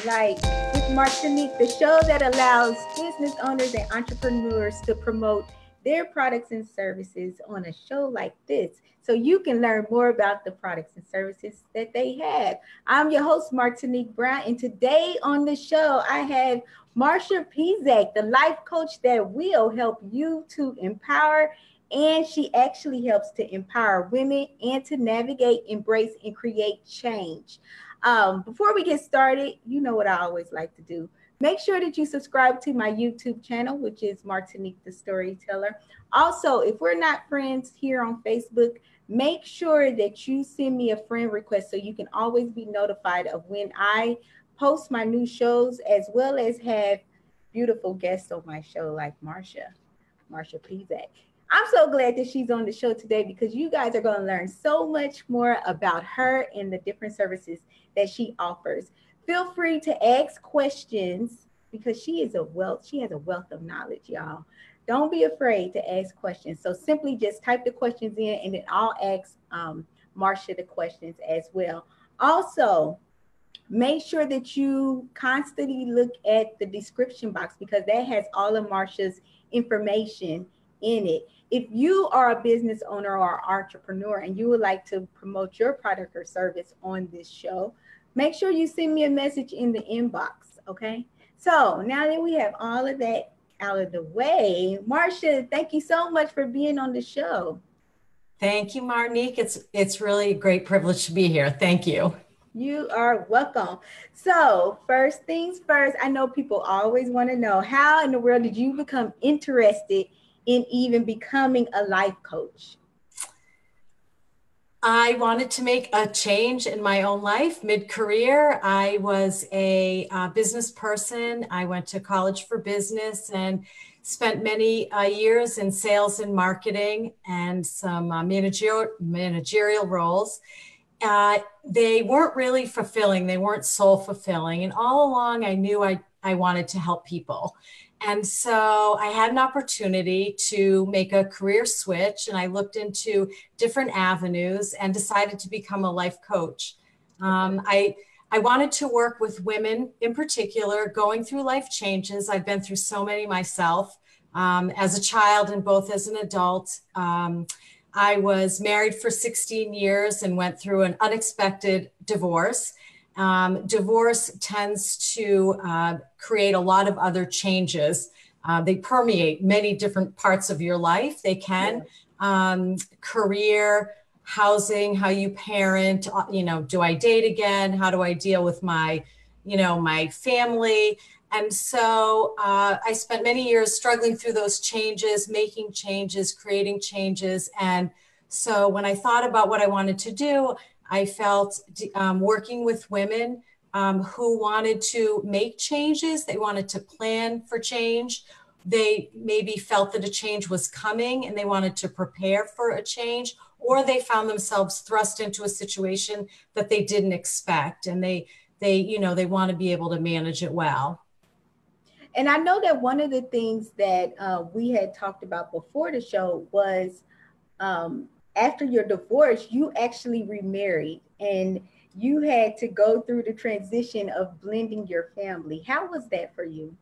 like with Martinique, the show that allows business owners and entrepreneurs to promote their products and services on a show like this so you can learn more about the products and services that they have. I'm your host, Martinique Brown, and today on the show, I have Marcia Peisach, the life coach that will help you to empower, and she actually helps to empower women and to navigate, embrace, and create change. Before we get started, you know what I always like to do. Make sure that you subscribe to my YouTube channel, which is Martinique the Storyteller. Also, if we're not friends here on Facebook, make sure that you send me a friend request so you can always be notified of when I post my new shows, as well as have beautiful guests on my show like Marcia Peisach. I'm so glad that she's on the show today because you guys are going to learn so much more about her and the different services that she offers. Feel free to ask questions because she has a wealth of knowledge, y'all. Don't be afraid to ask questions. So simply just type the questions in and then I'll ask Marcia the questions as well. Also, make sure that you constantly look at the description box because that has all of Marcia's information in it. If you are a business owner or entrepreneur and you would like to promote your product or service on this show, make sure you send me a message in the inbox, okay? So now that we have all of that out of the way, Marcia, thank you so much for being on the show. Thank you, Martinique. It's really a great privilege to be here. Thank you. You are welcome. So first things first, I know people always want to know, how in the world did you become interested in even becoming a life coach? I wanted to make a change in my own life mid-career. I was a business person. I went to college for business and spent many years in sales and marketing and some managerial roles. They weren't really fulfilling. They weren't soul fulfilling. And all along, I knew I wanted to help people. And so I had an opportunity to make a career switch, and I looked into different avenues and decided to become a life coach. I wanted to work with women in particular going through life changes. I've been through so many myself as a child and both as an adult. I was married for 16 years and went through an unexpected divorce. Divorce tends to create a lot of other changes. They permeate many different parts of your life. They can, career, housing, how you parent, do I date again? How do I deal with my family? And so I spent many years struggling through those changes, making changes, creating changes. And so when I thought about what I wanted to do, I felt working with women who wanted to make changes. They wanted to plan for change. They maybe felt that a change was coming and they wanted to prepare for a change, or they found themselves thrust into a situation that they didn't expect. And they want to be able to manage it well. And I know that one of the things that we had talked about before the show was after your divorce, you actually remarried and you had to go through the transition of blending your family. How was that for you?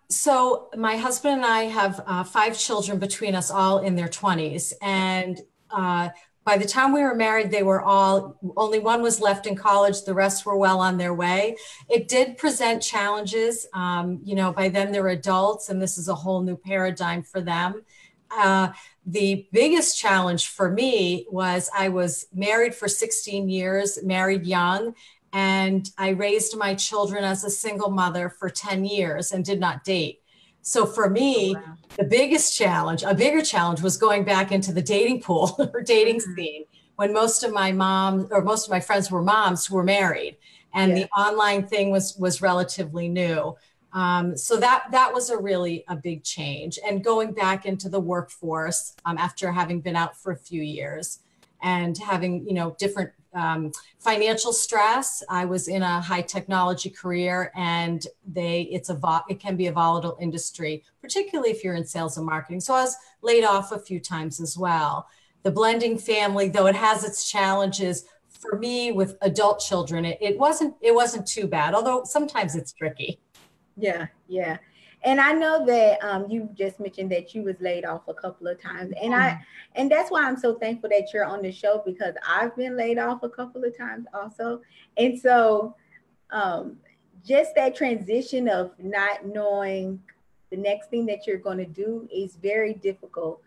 So my husband and I have 5 children between us, all in their 20s. And by the time we were married, they were only one was left in college. The rest were well on their way. It did present challenges. By then they're adults and this is a whole new paradigm for them. The biggest challenge for me was I was married for 16 years, married young, and I raised my children as a single mother for 10 years and did not date. So for me, a bigger challenge was going back into the dating pool or dating scene when most of my friends were moms who were married, and the online thing was relatively new. So that was a big change, and going back into the workforce after having been out for a few years and having, different financial stress. I was in a high technology career, and it can be a volatile industry, particularly if you're in sales and marketing. So I was laid off a few times as well. The blending family, though it has its challenges, for me with adult children, it wasn't too bad, although sometimes it's tricky. Yeah, yeah. And I know that you just mentioned that you was laid off a couple of times. And that's why I'm so thankful that you're on the show, because I've been laid off a couple of times also. And so um just that transition of not knowing the next thing that you're going to do is very difficult,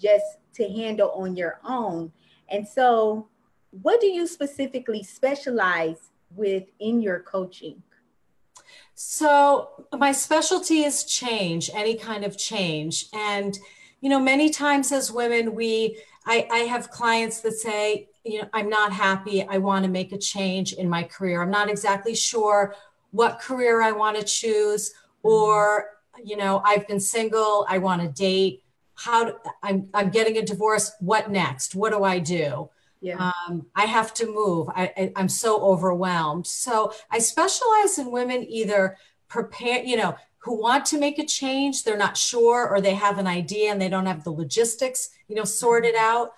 just to handle on your own. And so what do you specifically specialize with in your coaching? So my specialty is change, any kind of change. And, many times as women, I have clients that say, I'm not happy. I want to make a change in my career. I'm not exactly sure what career I want to choose, or, I've been single. I want to date. I'm getting a divorce. What next? What do I do? Yeah. I have to move. I'm so overwhelmed. So I specialize in women either prepare, who want to make a change. They're not sure, or they have an idea and they don't have the logistics, sorted out.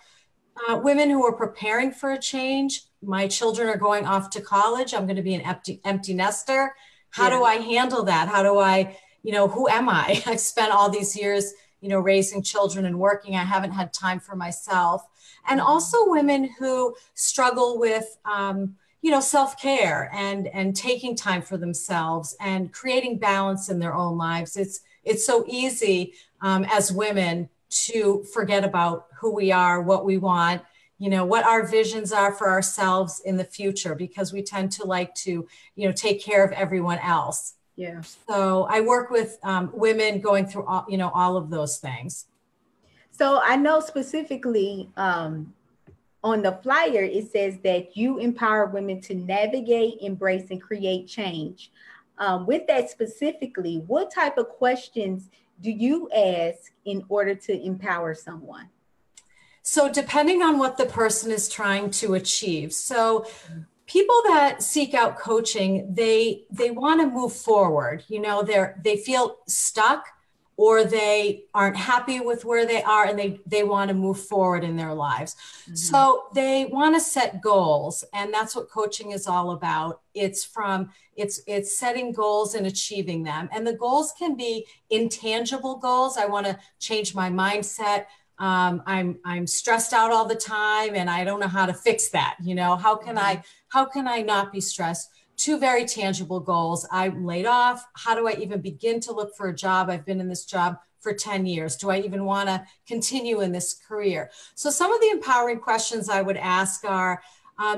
Women who are preparing for a change. My children are going off to college. I'm going to be an empty nester. How do I handle that? How do I, who am I? I've spent all these years, raising children and working. I haven't had time for myself. And also women who struggle with, self-care and taking time for themselves and creating balance in their own lives. It's so easy as women to forget about who we are, what we want, what our visions are for ourselves in the future, because we tend to like to, take care of everyone else. Yeah. So I work with women going through all of those things. So I know specifically on the flyer, it says that you empower women to navigate, embrace, and create change. With that specifically, what type of questions do you ask in order to empower someone? So depending on what the person is trying to achieve. So people that seek out coaching, they want to move forward. They feel stuck, or they aren't happy with where they are, and they want to move forward in their lives. Mm-hmm. So they want to set goals, and that's what coaching is all about. It's setting goals and achieving them. And the goals can be intangible goals. I want to change my mindset. I'm stressed out all the time and I don't know how to fix that. How can I not be stressed? Two very tangible goals. I'm laid off. How do I even begin to look for a job? I've been in this job for 10 years. Do I even want to continue in this career? So some of the empowering questions I would ask are,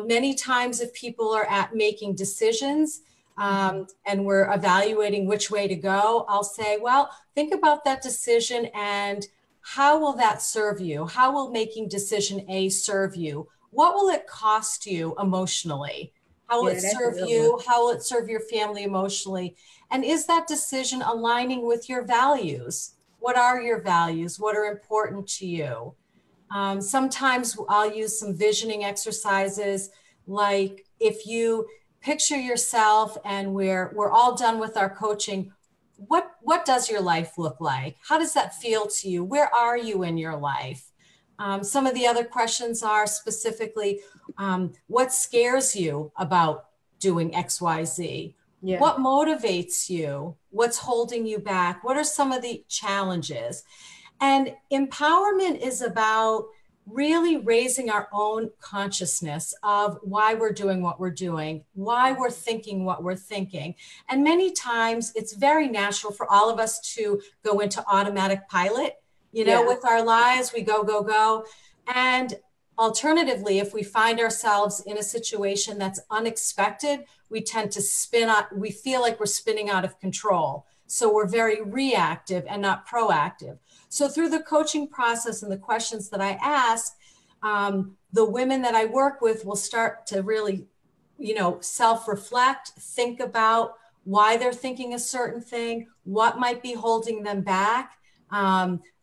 many times if people are making decisions, and we're evaluating which way to go, I'll say, well, think about that decision and how will that serve you? How will making decision A serve you? What will it cost you emotionally? How will it serve you? How will it serve your family emotionally? And is that decision aligning with your values? What are your values? What are important to you? Sometimes I'll use some visioning exercises, like if you picture yourself and we're all done with our coaching, what does your life look like? How does that feel to you? Where are you in your life? Some of the other questions are specifically, what scares you about doing X, Y, Z? Yeah. What motivates you? What's holding you back? What are some of the challenges? And empowerment is about really raising our own consciousness of why we're doing what we're doing, why we're thinking what we're thinking. And many times it's very natural for all of us to go into automatic pilot, with our lives, we go, go, go. And alternatively, if we find ourselves in a situation that's unexpected, we tend to we feel like we're spinning out of control. So we're very reactive and not proactive. So through the coaching process and the questions that I ask, the women that I work with will start to really, self-reflect, think about why they're thinking a certain thing, what might be holding them back,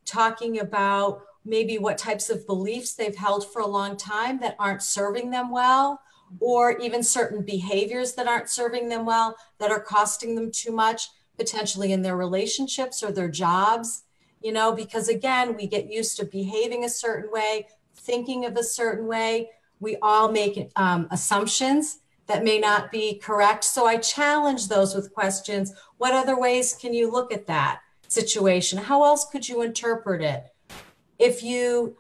talking about maybe what types of beliefs they've held for a long time that aren't serving them well, or even certain behaviors that aren't serving them well, that are costing them too much, potentially in their relationships or their jobs. Because again, we get used to behaving a certain way, thinking of a certain way. We all make assumptions that may not be correct. So I challenge those with questions. What other ways can you look at that situation? How else could you interpret it? If you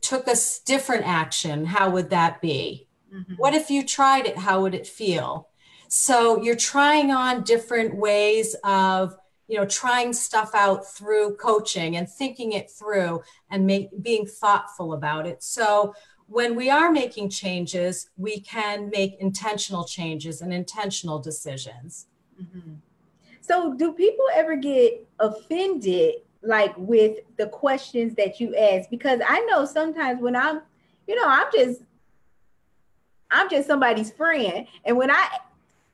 took a different action, how would that be? Mm-hmm. What if you tried it? How would it feel? So you're trying on different ways of, trying stuff out through coaching and thinking it through and being thoughtful about it. So when we are making changes, we can make intentional changes and intentional decisions. Mm-hmm. So do people ever get offended, like with the questions that you ask? Because I know sometimes when I'm somebody's friend, and when I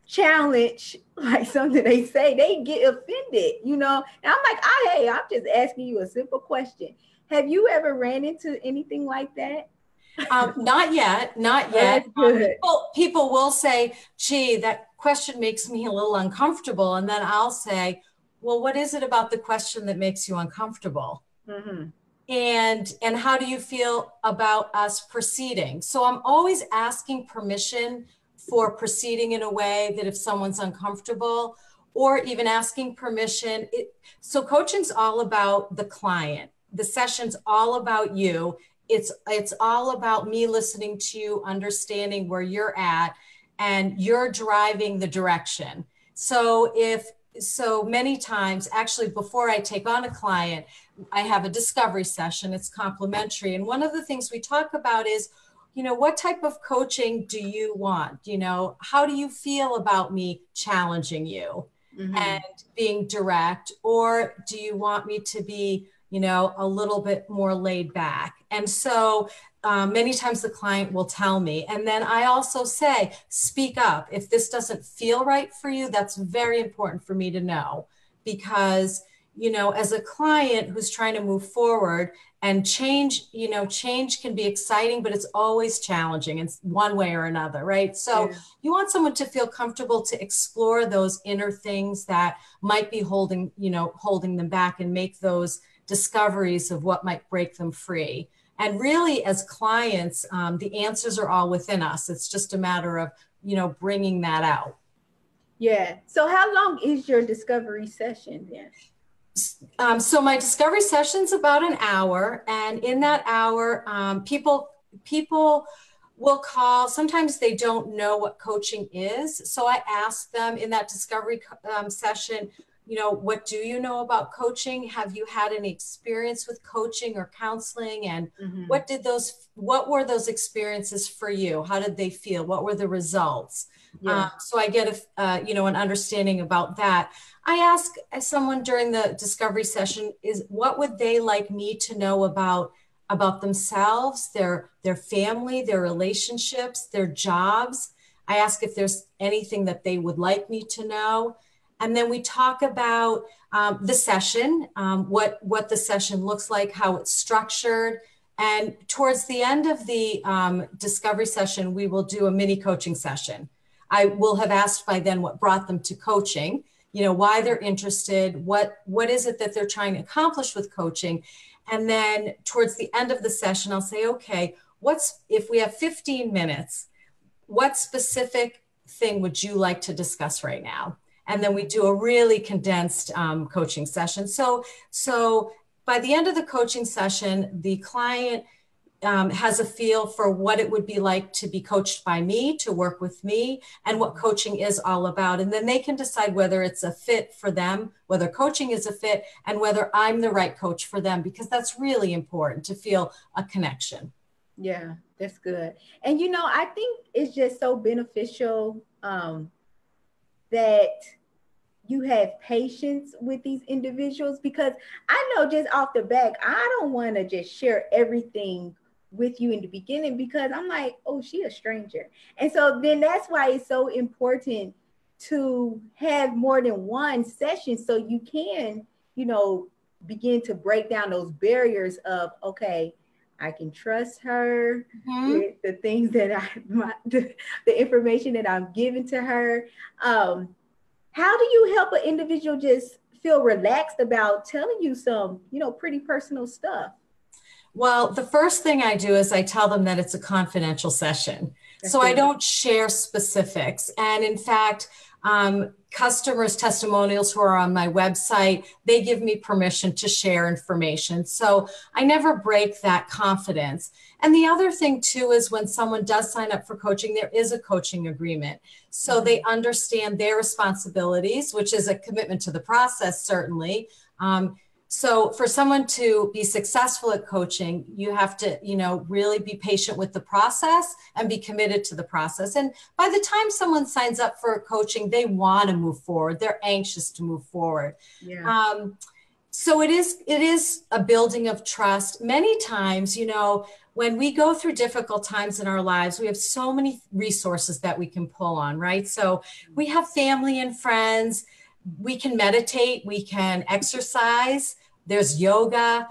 challenge like something they say, they get offended, and I'm like, hey, I'm just asking you a simple question. Have you ever ran into anything like that? Not yet. That's good. People will say, gee, that question makes me a little uncomfortable. And then I'll say, well, what is it about the question that makes you uncomfortable? Mm-hmm. And how do you feel about us proceeding? So I'm always asking permission for proceeding in a way that if someone's uncomfortable, or even asking permission. So coaching's all about the client. The session's all about you. It's all about me listening to you, understanding where you're at, and you're driving the direction. So many times, actually, before I take on a client, I have a discovery session. It's complimentary. And one of the things we talk about is, what type of coaching do you want? How do you feel about me challenging you and being direct? Or do you want me to be, a little bit more laid back? And so many times the client will tell me, and then I also say, speak up. If this doesn't feel right for you, that's very important for me to know, because, as a client who's trying to move forward and change can be exciting, but it's always challenging in one way or another, right? So you want someone to feel comfortable to explore those inner things that might be holding them back, and make those discoveries of what might break them free. And really, as clients, the answers are all within us. It's just a matter of, bringing that out. Yeah. So how long is your discovery session then? So my discovery session's about an hour. And in that hour, people will call. Sometimes they don't know what coaching is. So I ask them in that discovery session, what do you know about coaching? Have you had any experience with coaching or counseling? And what were those experiences for you? How did they feel? What were the results? Yeah. So I get an understanding about that. I ask someone during the discovery session is what would they like me to know about themselves, their family, their relationships, their jobs. I ask if there's anything that they would like me to know. And then we talk about the session, what the session looks like, how it's structured. And towards the end of the discovery session, we will do a mini coaching session. I will have asked by then what brought them to coaching, why they're interested, what is it that they're trying to accomplish with coaching. And then towards the end of the session, I'll say, okay, if we have 15 minutes, what specific thing would you like to discuss right now? And then we do a really condensed coaching session. So by the end of the coaching session, the client has a feel for what it would be like to be coached by me, to work with me, and what coaching is all about. And then they can decide whether it's a fit for them, whether coaching is a fit, and whether I'm the right coach for them, because that's really important to feel a connection. Yeah, that's good. And, I think it's just so beneficial that you have patience with these individuals, because I know just off the back, I don't want to just share everything with you in the beginning, because I'm like, oh, she a stranger. And so then that's why it's so important to have more than one session, so you can, begin to break down those barriers of, okay, I can trust her with the things that the information that I'm giving to her. How do you help an individual just feel relaxed about telling you some, pretty personal stuff? Well, the first thing I do is I tell them that it's a confidential session. That's So I good. don't share specifics. And in fact, customers' testimonials who are on my website, they give me permission to share information. So I never break that confidence. And the other thing too is when someone does sign up for coaching, there is a coaching agreement. So they understand their responsibilities, which is a commitment to the process, certainly. So for someone to be successful at coaching, you have to, really be patient with the process and be committed to the process. And by the time someone signs up for coaching, they want to move forward. They're anxious to move forward. Yeah. So it is a building of trust. Many times, when we go through difficult times in our lives, we have so many resources that we can pull on, right? So we have family and friends. We can meditate, we can exercise, there's yoga,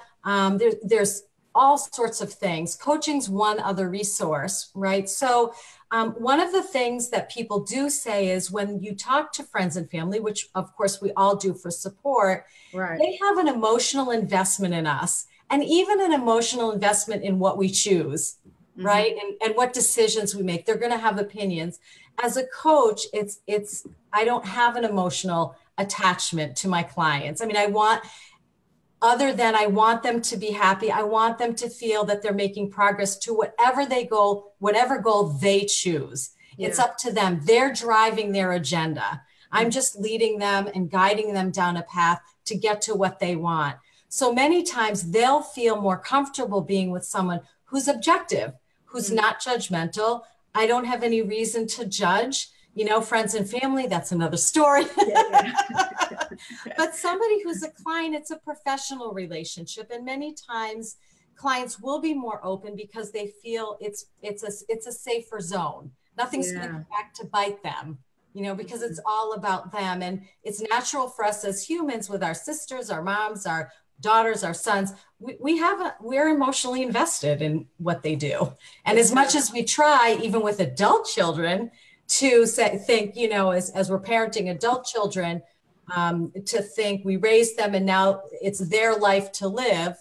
there's all sorts of things. Coaching's one other resource, right? So one of the things that people do say is when you talk to friends and family, which of course we all do for support, Right. they have an emotional investment in us and even an emotional investment in what we choose, right? And what decisions we make. They're going to have opinions. As a coach, I don't have an emotional attachment to my clients. I mean, I want them to be happy. I want them to feel that they're making progress to whatever goal they choose. Yeah. It's up to them. They're driving their agenda. I'm just leading them and guiding them down a path to get to what they want. So many times they'll feel more comfortable being with someone who's objective, who's not judgmental. I don't have any reason to judge. Friends and family, that's another story. But somebody who's a client, it's a professional relationship. And many times clients will be more open because they feel it's a safer zone. Nothing's going to come back to bite them, because it's all about them. And it's natural for us as humans with our sisters, our moms, our daughters, our sons, we're emotionally invested in what they do. And as much as we try, even with adult children, to think, as we're parenting adult children, to think we raised them and now it's their life to live.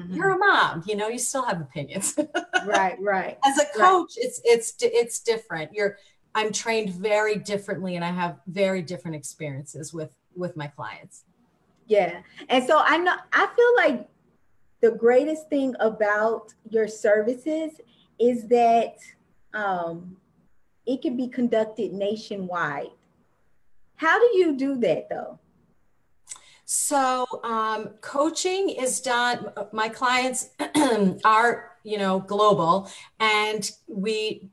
You're a mom, you still have opinions. Right. As a coach, it's different. I'm trained very differently and I have very different experiences with my clients. Yeah. And so I feel like the greatest thing about your services is that it can be conducted nationwide. How do you do that though? So coaching is done, my clients are, global, and we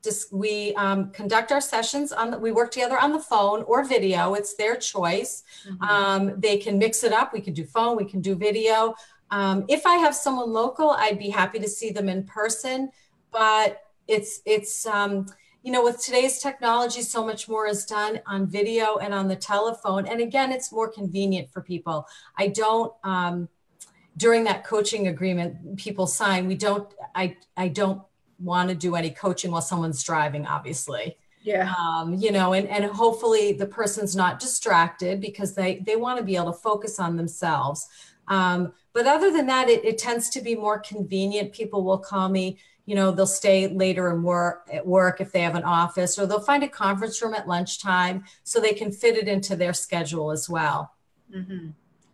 conduct our sessions we work together on the phone or video. It's their choice. They can mix it up. We can do phone, we can do video. If I have someone local, I'd be happy to see them in person, but it's with today's technology, so much more is done on video and on the telephone. And again, it's more convenient for people. I don't, during that coaching agreement people sign, I don't want to do any coaching while someone's driving, obviously. Yeah. And hopefully the person's not distracted because they want to be able to focus on themselves. But other than that, it tends to be more convenient. People will call me, they'll stay later and at work if they have an office, or they'll find a conference room at lunchtime so they can fit it into their schedule as well.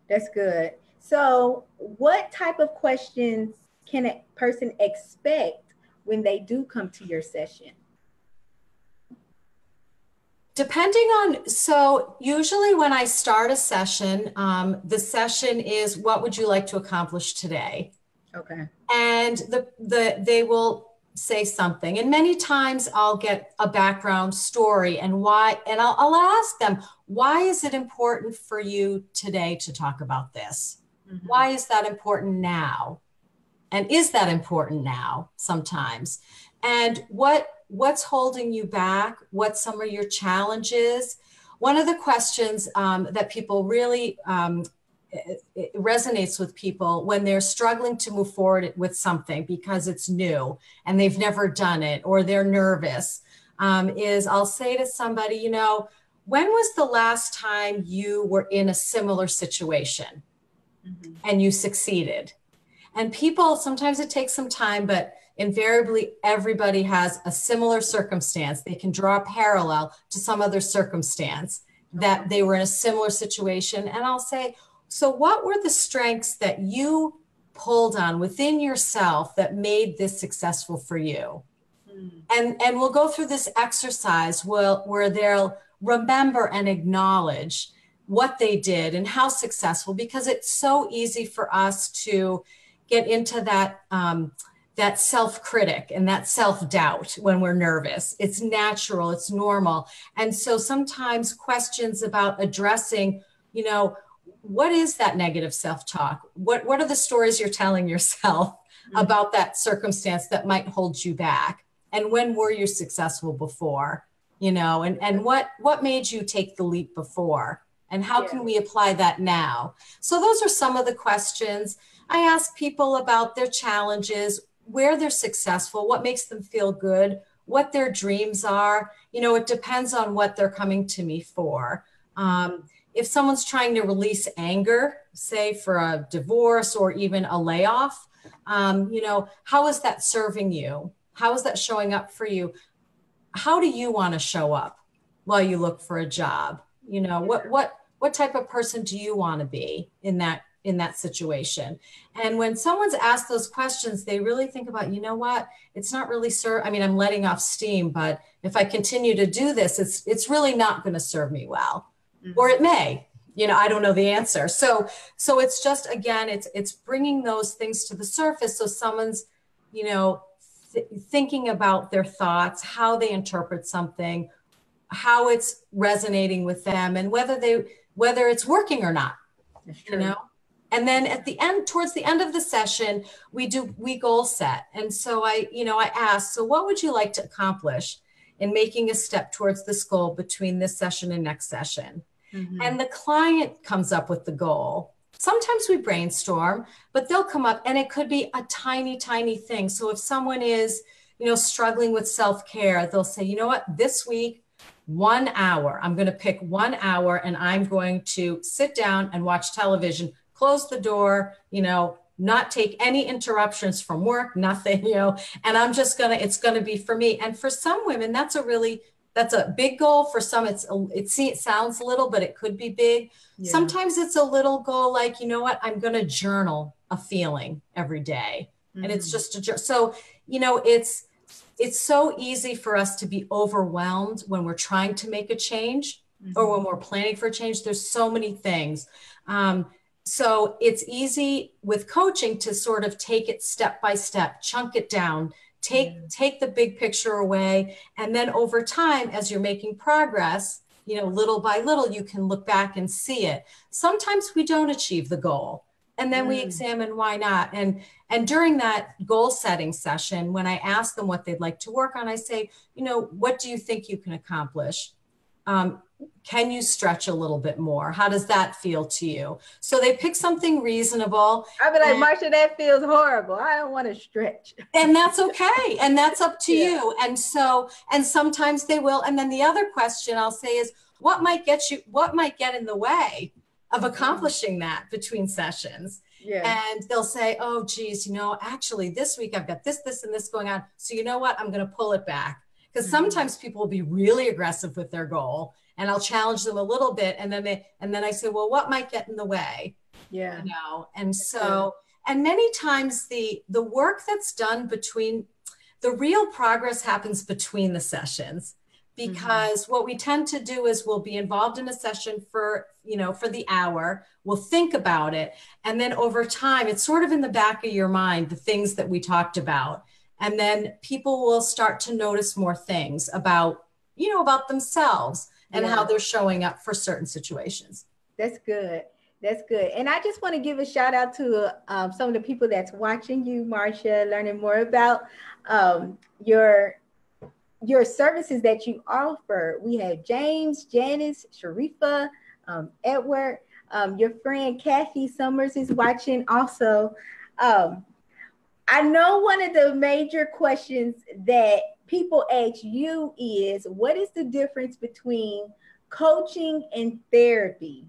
That's good. So what type of questions can a person expect when they do come to your session? So usually when I start a session, the session is, what would you like to accomplish today? Okay. And they will say something. And many times I'll get a background story and why, and I'll ask them, why is it important for you today to talk about this? Why is that important now? And is that important now sometimes? And what's holding you back? What's some of your challenges? One of the questions that people really, it resonates with people when they're struggling to move forward with something because it's new and they've never done it or they're nervous, is I'll say to somebody, when was the last time you were in a similar situation and you succeeded? And people, sometimes it takes some time, but invariably everybody has a similar circumstance. They can draw a parallel to some other circumstance that they were in a similar situation. And I'll say, so what were the strengths that you pulled on within yourself that made this successful for you? And we'll go through this exercise where they'll remember and acknowledge what they did and how successful, because it's so easy for us to get into that that self-critic and that self-doubt when we're nervous. It's natural, it's normal. And so sometimes questions about addressing, you know, what is that negative self-talk? What are the stories you're telling yourself about that circumstance that might hold you back? And when were you successful before? You know, and what made you take the leap before? And how can we apply that now? So those are some of the questions. I ask people about their challenges, where they're successful, what makes them feel good, what their dreams are. You know, it depends on what they're coming to me for. If someone's trying to release anger, say for a divorce or even a layoff, you know, how is that serving you? How is that showing up for you? How do you want to show up while you look for a job? You know, what type of person do you want to be in that situation? And when someone's asked those questions, they really think about, you know what, it's not really I mean, I'm letting off steam, but if I continue to do this, it's really not going to serve me well, or it may, you know, I don't know the answer. So it's just, again, it's bringing those things to the surface. So someone's, you know, thinking about their thoughts, how they interpret something, how it's resonating with them, and whether it's working or not. You know. And then at the end, towards the end of the session, we goal set. And so I ask, so what would you like to accomplish in making a step towards this goal between this session and next session? And the client comes up with the goal. Sometimes we brainstorm, but they'll come up, and it could be a tiny, tiny thing. So if someone is, you know, struggling with self-care, they'll say, you know what, this week, 1 hour, I'm going to pick 1 hour, and I'm going to sit down and watch television, close the door, you know, not take any interruptions from work, nothing, you know, and it's going to be for me. And for some women, that's a big goal. For some, it sounds little, but it could be big. Yeah. Sometimes it's a little goal, like, you know what, I'm going to journal a feeling every day. And it's just so, you know, it's so easy for us to be overwhelmed when we're trying to make a change or when we're planning for a change. There's so many things. So it's easy with coaching to sort of take it step by step, chunk it down, take the big picture away. And then over time, as you're making progress, you know, little by little, you can look back and see it. Sometimes we don't achieve the goal, and then we examine why not. And during that goal setting session, when I ask them what they'd like to work on, I say, you know, what do you think you can accomplish? Can you stretch a little bit more? How does that feel to you? So they pick something reasonable. I'd be like, Marcia, that feels horrible. I don't want to stretch. And that's okay. And that's up to you. And sometimes they will. And then the other question I'll say is, what might get in the way of accomplishing that between sessions? Yeah. And they'll say, oh, geez, you know, actually this week I've got this, and this going on. So you know what? I'm going to pull it back. Because sometimes people will be really aggressive with their goal, and I'll challenge them a little bit. And then I say, well, what might get in the way? Yeah. You know, and so, and many times the work that's done between, the real progress happens between the sessions, because what we tend to do is we'll be involved in a session for the hour, we'll think about it. And then over time, it's sort of in the back of your mind, the things that we talked about. And then people will start to notice more things about themselves and how they're showing up for certain situations. That's good. That's good. And I just want to give a shout out to some of the people that's watching you, Marcia, learning more about your services that you offer. We have James, Janice, Sharifa, Edward, your friend Kathy Summers is watching also. I know one of the major questions that people ask you is, what is the difference between coaching and therapy?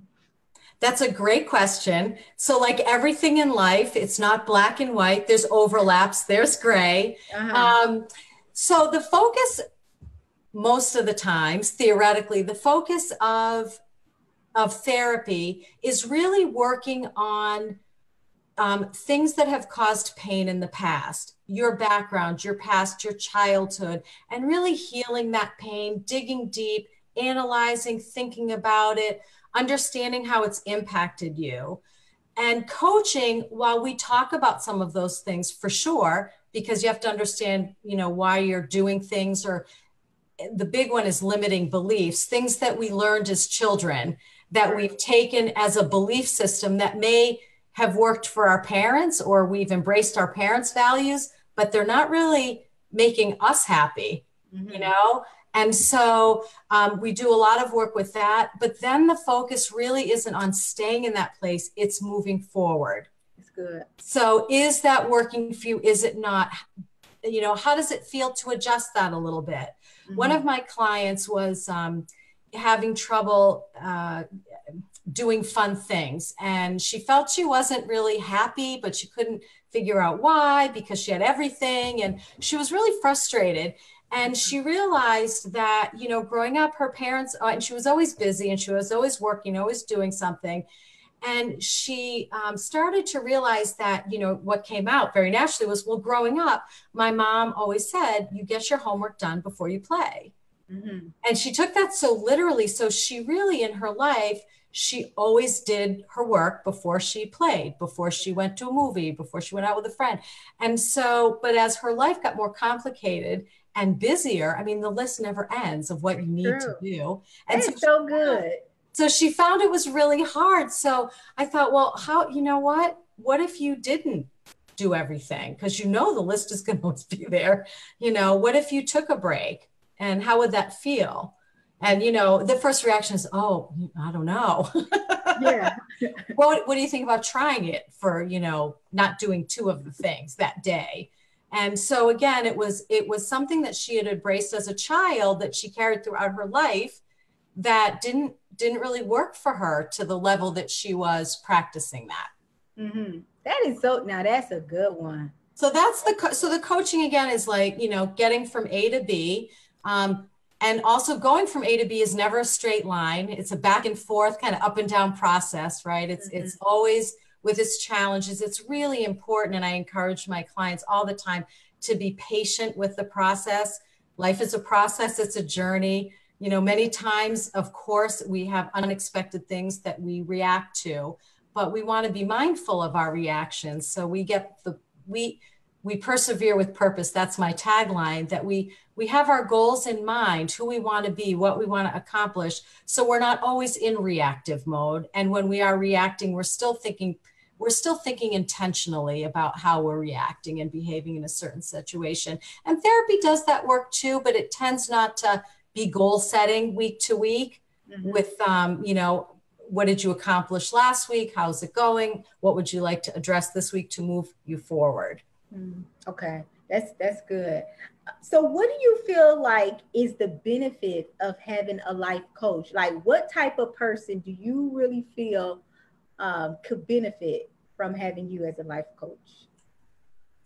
That's a great question. So, like everything in life, it's not black and white. There's overlaps, there's gray. Uh-huh. Um, so, the focus, most of the times, theoretically, the focus of therapy is really working on things that have caused pain in the past, your background, your past, your childhood, and really healing that pain, digging deep, analyzing, thinking about it, understanding how it's impacted you. And coaching, while we talk about some of those things for sure, because you have to understand, why you're doing things, or the big one is limiting beliefs, things that we learned as children that we've taken as a belief system that may have worked for our parents, or we've embraced our parents' values, but they're not really making us happy, And so we do a lot of work with that. But then the focus really isn't on staying in that place, it's moving forward. It's good. So is that working for you? Is it not? How does it feel to adjust that a little bit? One of my clients was having trouble doing fun things, and she felt she wasn't really happy, but she couldn't figure out why, because she had everything, and she was really frustrated. And she realized that, growing up, her parents, and she was always busy, and she was always working, always doing something. And she started to realize that, what came out very naturally was, well, growing up, my mom always said, you get your homework done before you play. And she took that so literally. So she really, in her life, she always did her work before she played, before she went to a movie, before she went out with a friend. And so, but as her life got more complicated and busier, I mean, the list never ends of what you need to do. And That is so good. So she found it was really hard. So I thought, well, what if you didn't do everything? Because the list is going to always be there. What if you took a break? And how would that feel? And, the first reaction is, oh, I don't know. Yeah. What do you think about trying it for, not doing two of the things that day? And so again, it was something that she had embraced as a child that she carried throughout her life that didn't really work for her to the level that she was practicing that. That is now that's a good one. So that's the coaching again is like, getting from A to B. And also going from A to B is never a straight line. It's a back and forth kind of up and down process, right? It's always with its challenges. It's really important. And I encourage my clients all the time to be patient with the process. Life is a process. It's a journey. Many times, of course, we have unexpected things that we react to, but we want to be mindful of our reactions. So we persevere with purpose. That's my tagline, that we have our goals in mind, who we want to be, what we want to accomplish. So we're not always in reactive mode. And when we are reacting, we're still thinking intentionally about how we're reacting and behaving in a certain situation. And therapy does that work too, but it tends not to be goal setting week to week with, what did you accomplish last week? How's it going? What would you like to address this week to move you forward? Okay, that's good. So what do you feel like is the benefit of having a life coach? Like, what type of person do you really feel could benefit from having you as a life coach?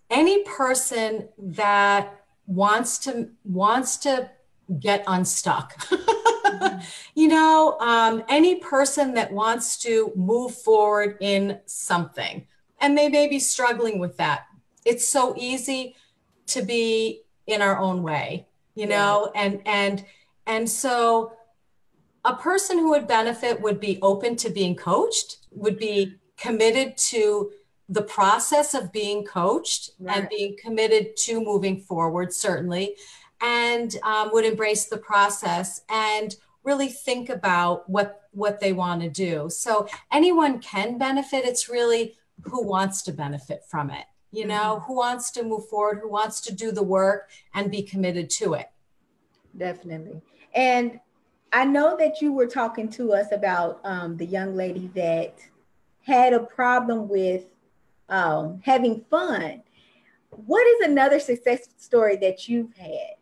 Any person that wants to get unstuck. Any person that wants to move forward in something, and they may be struggling with that. It's so easy to be in our own way, and so a person who would benefit would be open to being coached, would be committed to the process of being coached, and being committed to moving forward, certainly, and would embrace the process and really think about what they want to do. So anyone can benefit. It's really who wants to benefit from it. Who wants to move forward, who wants to do the work and be committed to it. Definitely. And I know that you were talking to us about the young lady that had a problem with having fun. What is another success story that you've had?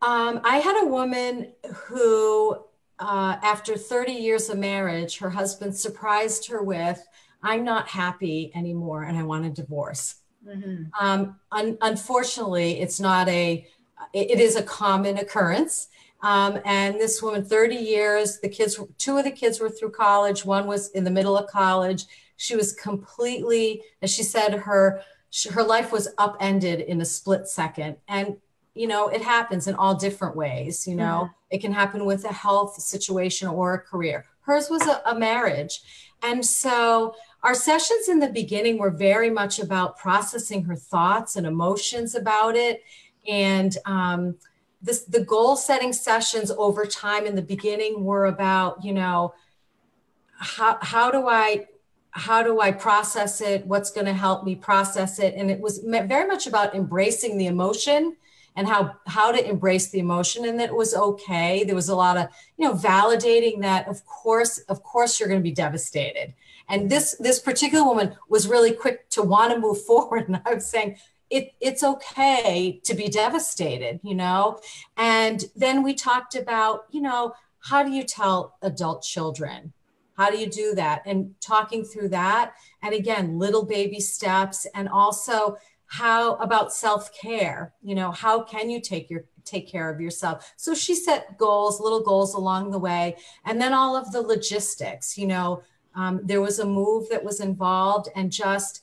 I had a woman who after 30 years of marriage, her husband surprised her with, "I'm not happy anymore and I want a divorce." Unfortunately, it's not it is a common occurrence. And this woman, 30 years, two of the kids were through college. One was in the middle of college. She was completely, as she said, her life was upended in a split second. And, it happens in all different ways. It can happen with a health situation or a career. Hers was a marriage. And so our sessions in the beginning were very much about processing her thoughts and emotions about it. And the goal setting sessions over time in the beginning were about, how do I process it? What's going to help me process it? And it was very much about embracing the emotion and how to embrace the emotion, and that it was okay. There was a lot of, validating that, of course, you're going to be devastated. And this particular woman was really quick to want to move forward. And I was saying, it's okay to be devastated, And then we talked about, how do you tell adult children? How do you do that? And talking through that. And again, little baby steps. And also how about self-care? How can you take care of yourself? So she set little goals along the way. And then all of the logistics, there was a move that was involved, and just,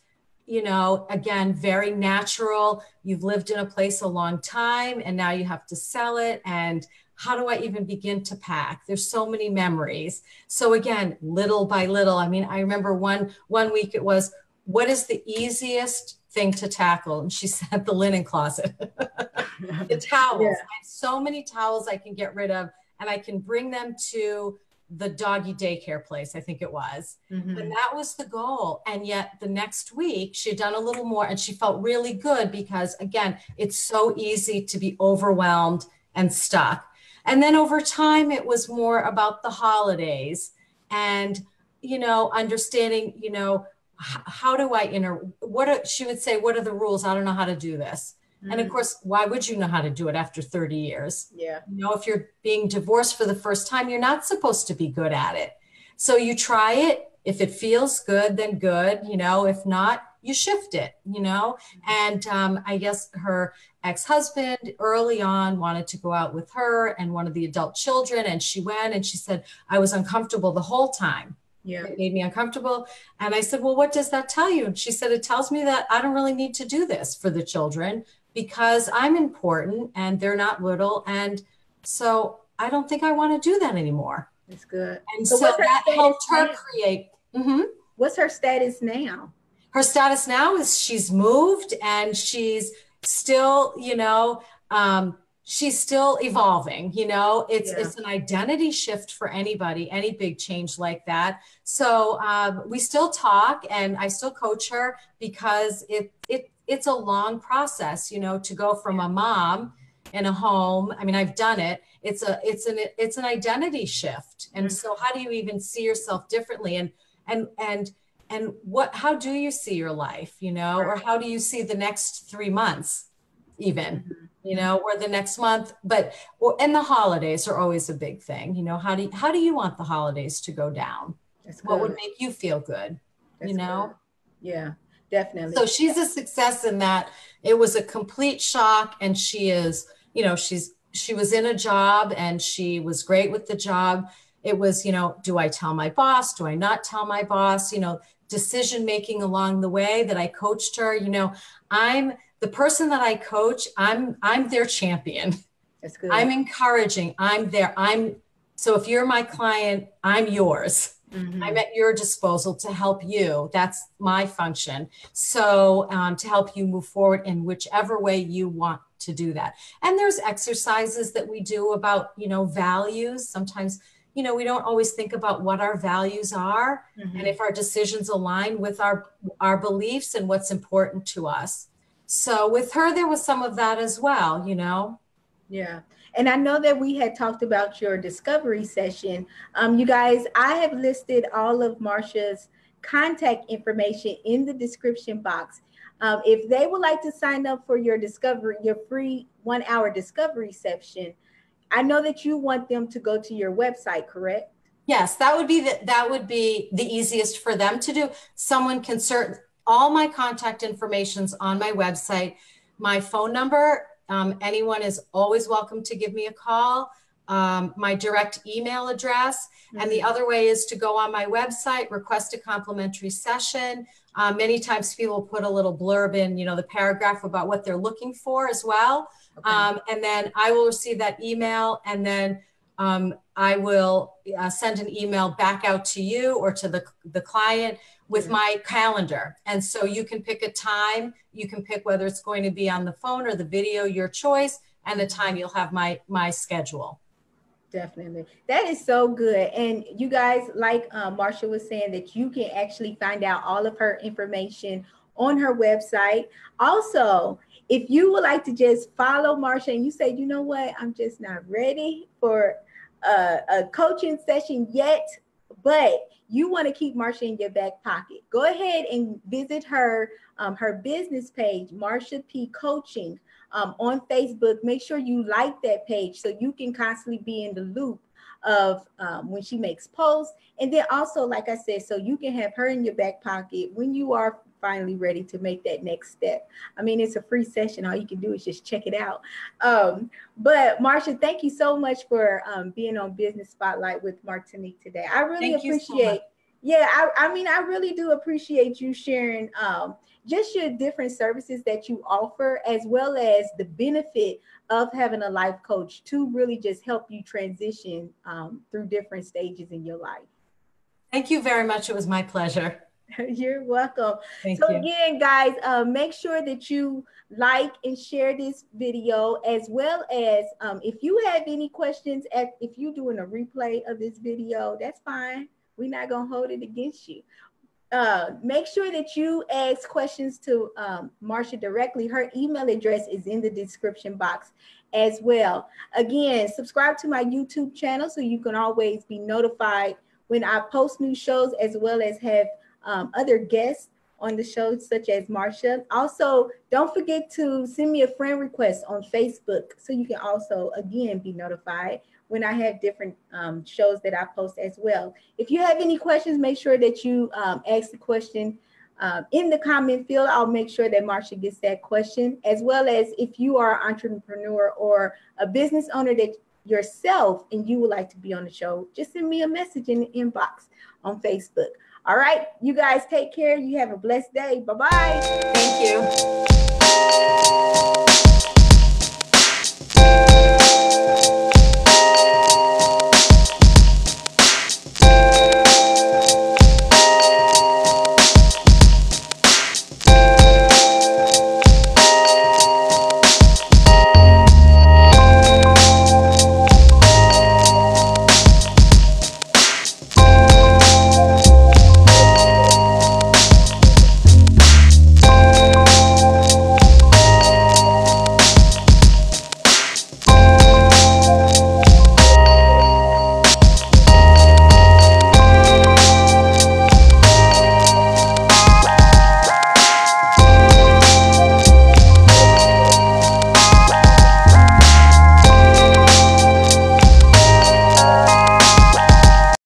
again, very natural. You've lived in a place a long time and now you have to sell it. And how do I even begin to pack? There's so many memories. So again, little by little, I remember one week it was, what is the easiest thing to tackle? And she said, the linen closet, the towels. Yeah. I have so many towels I can get rid of, and I can bring them to the doggy daycare place, I think it was. And that was the goal. And yet the next week she'd done a little more, and she felt really good because, again, it's so easy to be overwhelmed and stuck. And then over time, it was more about the holidays and, understanding, how do I she would say, what are the rules? I don't know how to do this. And of course, why would you know how to do it after 30 years? Yeah. If you're being divorced for the first time, you're not supposed to be good at it. So you try it. If it feels good, then good. If not, you shift it, And I guess her ex-husband early on wanted to go out with her and one of the adult children. And she went, and she said, I was uncomfortable the whole time. Yeah. It made me uncomfortable. And I said, well, what does that tell you? And she said, it tells me that I don't really need to do this for the children, because I'm important and they're not little. And so I don't think I want to do that anymore. That's good. And so that helped her create. What's her status now? Her status now is she's moved, and she's still, she's still evolving. It's an identity shift for anybody, any big change like that. So we still talk, and I still coach her, because it's a long process, to go from a mom in a home. I've done it. It's an identity shift. And so how do you even see yourself differently? And how do you see your life, or how do you see the next 3 months even, or the next month? And the holidays are always a big thing. How do you want the holidays to go down? What would make you feel good? Good. Yeah. Definitely. So she's a success in that. It was a complete shock. And she is, she was in a job and she was great with the job. It was, do I tell my boss? Do I not tell my boss? Decision-making along the way that I coached her. I'm the person that I coach. I'm their champion. That's good. I'm encouraging. I'm there. So if you're my client, I'm yours. I'm at your disposal to help you. That's my function. So to help you move forward in whichever way you want to do that. And there's exercises that we do about, values. Sometimes, we don't always think about what our values are and if our decisions align with our beliefs and what's important to us. So with her, there was some of that as well, Yeah. And I know that we had talked about your discovery session. You guys, I have listed all of Marcia's contact information in the description box. If they would like to sign up for your free 1-hour discovery session, I know that you want them to go to your website, correct? Yes, that would be the easiest for them to do. Someone can all my contact information's on my website. My phone number, anyone is always welcome to give me a call. My direct email address. And the other way is to go on my website, request a complimentary session. Many times people put a little blurb in, the paragraph about what they're looking for as well. Okay. And then I will receive that email, and then I will send an email back out to you or to the client with my calendar. And so you can pick a time. You can pick whether it's going to be on the phone or the video, your choice, and the time. You'll have my schedule. Definitely. That is so good. And you guys, like Marcia was saying, that you can actually find out all of her information on her website. Also, if you would like to just follow Marcia and you say, you know what, I'm just not ready for a coaching session yet, but you want to keep Marcia in your back pocket, go ahead and visit her business page, Marcia P Coaching, on Facebook. Make sure you like that page so you can constantly be in the loop of when she makes posts. And then also, like I said, so you can have her in your back pocket when you are finally ready to make that next step. I mean, it's a free session. All you can do is just check it out. But Marcia, thank you so much for being on Business Spotlight with Martinique today. I really appreciate. Yeah, I mean, I really do appreciate you sharing just your different services that you offer, as well as the benefit of having a life coach to really just help you transition through different stages in your life. Thank you very much. It was my pleasure. You're welcome. Thank you. Again, guys, make sure that you like and share this video, as well as if you have any questions, if you're doing a replay of this video, that's fine. We're not going to hold it against you. Make sure that you ask questions to Marcia directly. Her email address is in the description box as well. Again, subscribe to my YouTube channel so you can always be notified when I post new shows, as well as have other guests on the show, such as Marcia. Also, don't forget to send me a friend request on Facebook so you can also, again, be notified when I have different shows that I post as well. If you have any questions, make sure that you ask the question in the comment field. I'll make sure that Marcia gets that question, as well as if you are an entrepreneur or a business owner that yourself and you would like to be on the show, just send me a message in the inbox on Facebook. All right, you guys take care. You have a blessed day. Bye-bye. Thank you.